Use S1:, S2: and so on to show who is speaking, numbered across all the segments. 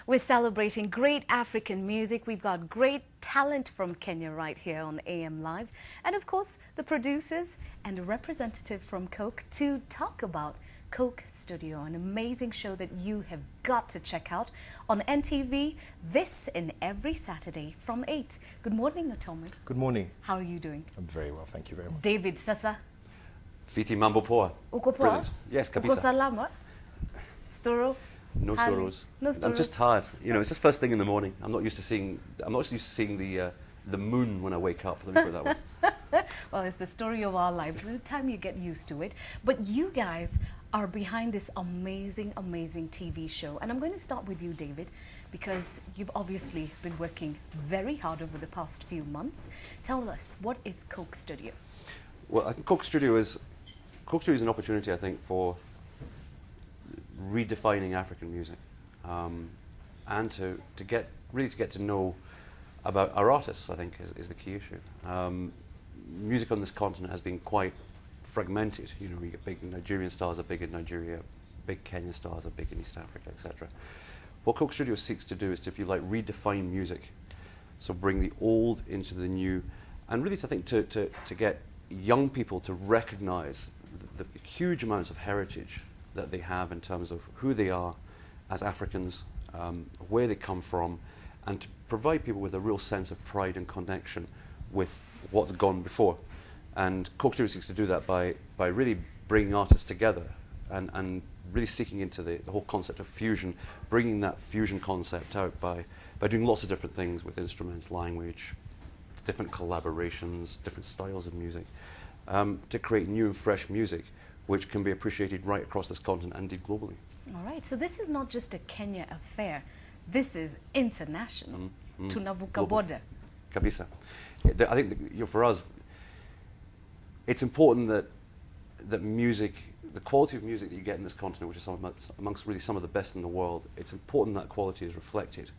S1: We're celebrating great African music. We've got great talent from Kenya right here on AM Live. And of course, the producers and a representative from Coke to talk about Coke Studio, an amazing show that you have got to check out on NTV this and every Saturday from 8. Good morning, Otome.
S2: Good morning.
S1: How are you doing?
S2: I'm very well, thank you very much.
S1: David, sasa?
S3: Fiti mambo poa.
S1: Uko poa?
S3: Brilliant. Yes,
S1: Uko
S3: kabisa.
S1: salama? Storo?
S3: No
S1: Hali?
S3: storos.
S1: No
S3: I'm just
S1: storos.
S3: tired. You know, it's just first thing in the morning. I'm not used to seeing the moon when I wake up. Let me put it that way.
S1: Well, it's the story of our lives. By the time you get used to it. But you guys are behind this amazing, amazing TV show. And I'm going to start with you, David, because you've obviously been working very hard over the past few months. Tell us, what is Coke Studio?
S3: Well, I think Coke Studio is an opportunity, I think, for redefining African music, and to get to know about our artists. I think is the key issue. Music on this continent has been quite fragmented. You know, we get big Nigerian stars are big in Nigeria, big Kenyan stars are big in East Africa, etc. What Coke Studio seeks to do is to, if you like, redefine music, so bring the old into the new, and really to think to get young people to recognize the huge amounts of heritage that they have in terms of who they are as Africans, where they come from, and to provide people with a real sense of pride and connection with what's gone before. And Coke Studio seeks to do that by really bringing artists together and really seeking into the whole concept of fusion, bringing that fusion concept out by doing lots of different things with instruments, language, different collaborations, different styles of music, to create new and fresh music which can be appreciated right across this continent and indeed globally.
S1: All right, so this is not just a Kenya affair. This is international. Tunavuka border.
S3: Kabisa. I think that, you know, for us, it's important that music, the quality of music that you get in this continent, which is amongst really some of the best in the world, it's important that quality is reflected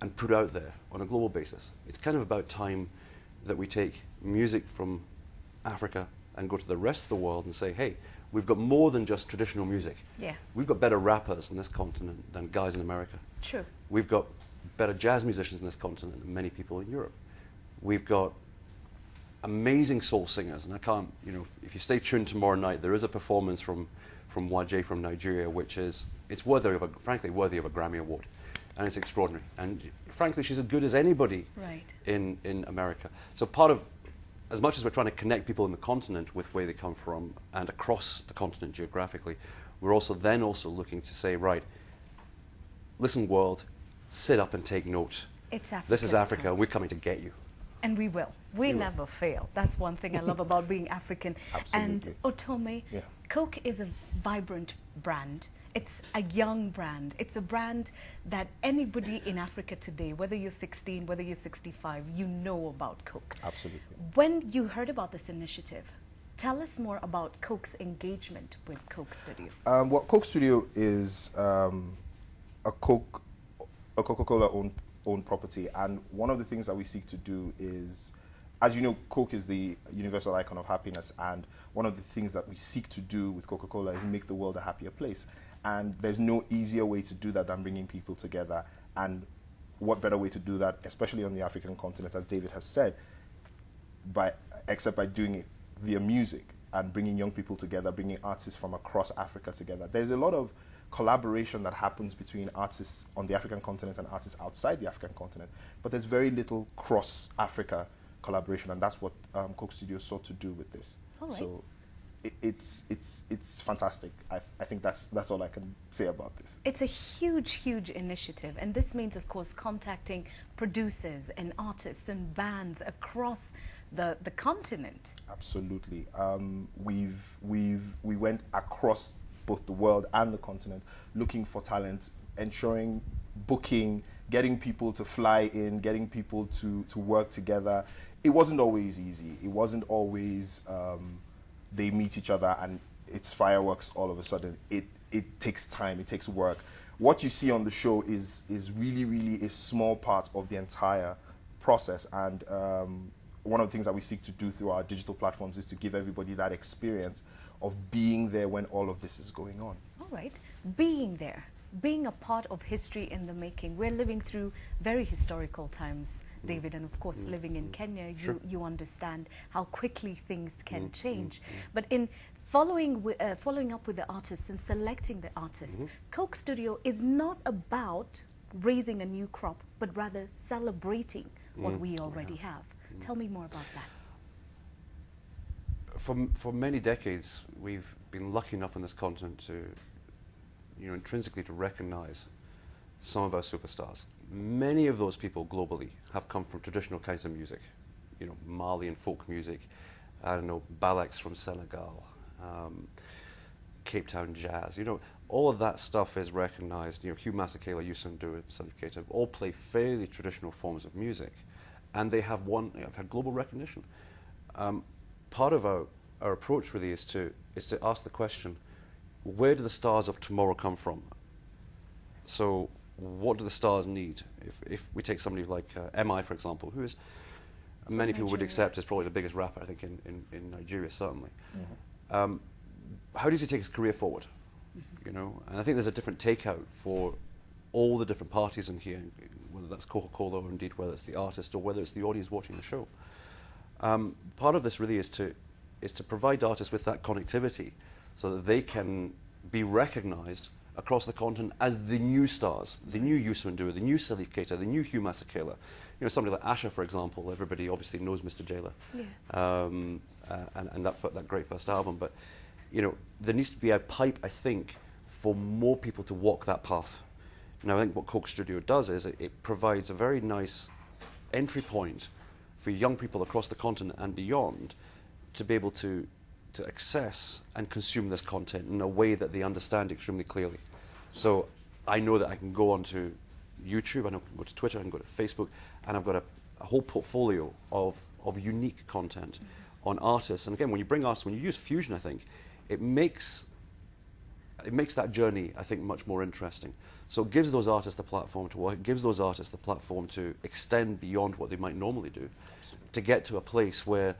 S3: and put out there on a global basis. It's kind of about time that we take music from Africa and go to the rest of the world and say, hey, we've got more than just traditional music.
S1: Yeah.
S3: We've got better rappers in this continent than guys in America.
S1: True.
S3: We've got better jazz musicians in this continent than many people in Europe. We've got amazing soul singers, and I can't, you know, if you stay tuned tomorrow night, there is a performance from Waje from Nigeria, which is, it's frankly worthy of a Grammy Award, and it's extraordinary. And frankly, she's as good as anybody
S1: Right.
S3: in America. So part of, as much as we're trying to connect people in the continent with where they come from and across the continent geographically, we're also looking to say, right, listen world, sit up and take note.
S1: It's Africa.
S3: This is Africa, and we're coming to get you.
S1: And we will. We never fail. That's one thing I love about being African.
S2: Absolutely.
S1: And Otome,
S2: Yeah.
S1: Coke is a vibrant brand. It's a young brand. It's a brand that anybody in Africa today, whether you're 16, whether you're 65, you know about Coke.
S2: Absolutely.
S1: When you heard about this initiative, tell us more about Coke's engagement with Coke Studio.
S2: Well, Coke Studio is a Coca-Cola owned property, and one of the things that we seek to do is, as you know, Coke is the universal icon of happiness, and one of the things that we seek to do with Coca-Cola is make the world a happier place. And there's no easier way to do that than bringing people together. And what better way to do that, especially on the African continent, as David has said, except by doing it via music and bringing young people together, bringing artists from across Africa together. There's a lot of collaboration that happens between artists on the African continent and artists outside the African continent, but there's very little cross-Africa collaboration, and that's what Coke Studio sought to do with this.
S1: All right.
S2: So it's fantastic. I think that's all I can say about this.
S1: It's a huge, huge initiative, and this means, of course, contacting producers and artists and bands across the continent.
S2: Absolutely. We went across both the world and the continent looking for talent, ensuring booking, getting people to fly in, getting people to work together. It wasn't always easy. It wasn't always they meet each other and it's fireworks all of a sudden. It takes time, it takes work. What you see on the show is really a small part of the entire process, and one of the things that we seek to do through our digital platforms is to give everybody that experience of being there when all of this is going on.
S1: All right, being there. being a part of history in the making. We're living through very historical times, David, and of course living in Kenya, you understand how quickly things can change. But in following up with the artists and selecting the artists, Coke Studio is not about raising a new crop, but rather celebrating what we already have. Tell me more about that.
S3: For many decades, we've been lucky enough on this continent to, intrinsically to recognize some of our superstars. Many of those people globally have come from traditional kinds of music, Malian folk music, I don't know, Balax from Senegal, Cape Town jazz, all of that stuff is recognized. Hugh Masekela, Youssou N'Dour, Salif Keita all play fairly traditional forms of music, and they have had global recognition. Part of our approach really is to ask the question, where do the stars of tomorrow come from? So what do the stars need? If we take somebody like MI, for example, who is many people would accept as probably the biggest rapper, I think, in Nigeria, certainly. How does he take his career forward? And I think there's a different takeout for all the different parties in here, whether that's Coca-Cola or indeed whether it's the artist or whether it's the audience watching the show. Part of this really is to provide artists with that connectivity so that they can be recognized across the continent as the new stars, the new Youssou N'Dour, the new Salif Keita, the new Hugh Masekela. Somebody like Asha, for example, everybody obviously knows Mr. Jailer, and that great first album. But there needs to be a pipe, I think, for more people to walk that path. Now, I think what Coke Studio does is it provides a very nice entry point for young people across the continent and beyond to be able to access and consume this content in a way that they understand extremely clearly. So I know that I can go onto YouTube, I know I can go to Twitter, I can go to Facebook, and I've got a whole portfolio of unique content on artists. And again, when you use Fusion, I think, it makes that journey, I think, much more interesting. So it gives those artists the platform to work, it gives those artists the platform to extend beyond what they might normally do, to get to a place where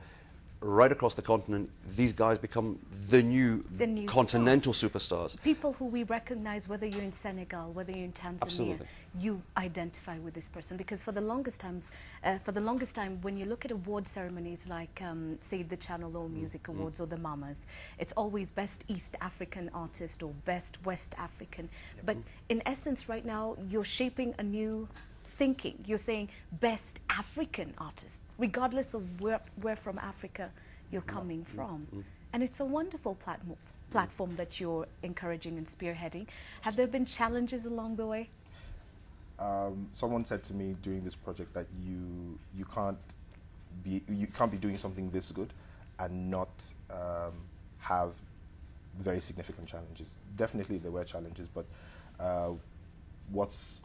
S3: right across the continent, these guys become the new continental superstars.
S1: People who we recognize, whether you're in Senegal, whether you're in Tanzania,
S3: Absolutely.
S1: You identify with this person. Because for the longest time, when you look at award ceremonies like, say, the Channel O Music Awards or the Mamas, it's always Best East African Artist or Best West African. But in essence, right now, you're shaping a new thinking. You're saying best African artist, regardless of where from Africa you're coming from. And it's a wonderful platform that you're encouraging and spearheading. Have there been challenges along the way?
S2: Someone said to me during this project that you can't be doing something this good and not have very significant challenges. Definitely there were challenges, but what's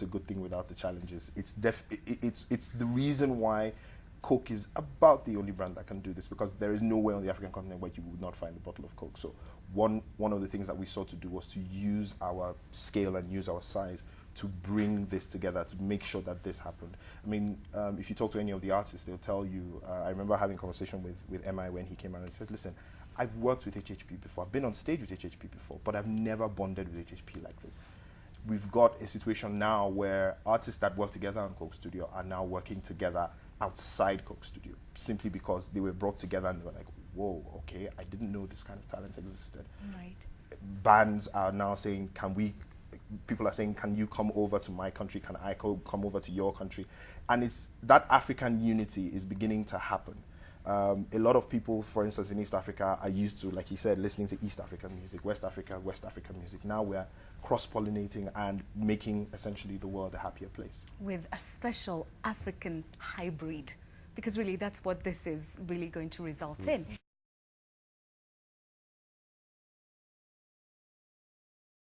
S2: a good thing without the challenges? It's the reason why Coke is about the only brand that can do this, because there is nowhere on the African continent where you would not find a bottle of Coke. So one of the things that we sought to do was to use our scale and use our size to bring this together, to make sure that this happened. I mean, if you talk to any of the artists, they'll tell you, I remember having a conversation with MI when he came out and said, listen, I've worked with HHP before, I've been on stage with HHP before, but I've never bonded with HHP like this. We've got a situation now where artists that work together on Coke Studio are now working together outside Coke Studio, simply because they were brought together and they were like, whoa, okay, I didn't know this kind of talent existed.
S1: Right.
S2: Bands are now saying, people are saying, can you come over to my country? Can I come over to your country? And it's that African unity is beginning to happen. A lot of people, for instance, in East Africa are used to, like he said, listening to East African music, West African music. Now we're cross-pollinating and making essentially the world a happier place.
S1: With a special African hybrid, because really that's what this is really going to result in.